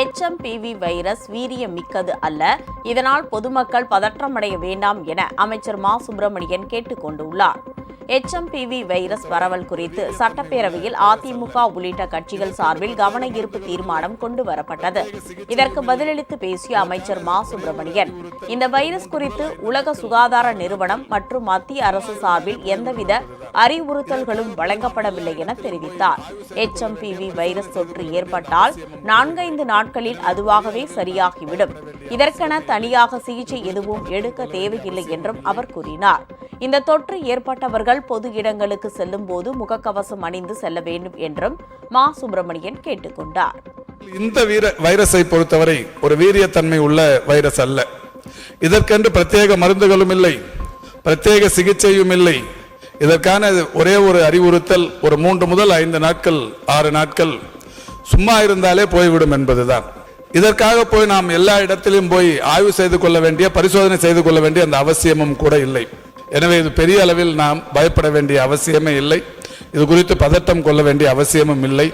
HMPV virus வீரியம் மிக்கது அல்ல, இதனால் பொதுமக்கள் பதற்றமடைய வேண்டாம் என அமைச்சர் மா சுப்பிரமணியன் கேட்டுக் கொண்டுள்ளார். HMPV வைரஸ் பரவல் குறித்து சட்டப்பேரவையில் அதிமுக உள்ளிட்ட கட்சிகள் சார்பில் கவன ஈர்ப்பு தீர்மானம் கொண்டு வரப்பட்டது. இதற்கு பதிலளித்து பேசிய அமைச்சர் மா சுப்பிரமணியன், இந்த வைரஸ் குறித்து உலக சுகாதார நிறுவனம் மற்றும் மத்திய அரசு சார்பில் எந்தவித அறிவுறுத்தல்களும் வழங்கப்படவில்லை என தெரிவித்தார். HMPV வைரஸ் தொற்று ஏற்பட்டால் 4-5 நாட்களில் அதுவாகவே சரியாகிவிடும். இதற்கென தனியாக சிகிச்சை எதுவும் எடுக்க தேவையில்லை என்றும் அவர் கூறினார். இந்த தொற்று ஏற்பட்டவர்கள் பொது இடங்களுக்கு செல்லும் போது முகக்கவசம் அணிந்து செல்ல வேண்டும் என்றும் மா சுப்பிரமணியன் கேட்டுக் கொண்டார். இந்த வைரஸை பொறுத்தவரை ஒரு வீரியத்தன்மை உள்ள வைரஸ் அல்ல. இதற்கென்று பிரத்யேக மருந்துகளும் இல்லை, பிரத்யேக சிகிச்சையும் இல்லை. இதற்கான ஒரே ஒரு அறிவுறுத்தல், ஒரு 3 முதல் 5 நாட்கள் 6 நாட்கள் சும்மா இருந்தாலே போய்விடும் என்பதுதான். இதற்காக போய் நாம் எல்லா இடத்திலும் போய் ஆய்வு செய்து கொள்ள வேண்டிய, பரிசோதனை செய்து கொள்ள வேண்டிய அந்த அவசியமும் கூட இல்லை. எனவே இது பெரிய அளவில் நாம் பயப்பட வேண்டிய அவசியமே இல்லை. இது குறித்து பதட்டம் கொள்ள வேண்டிய அவசியமும் இல்லை.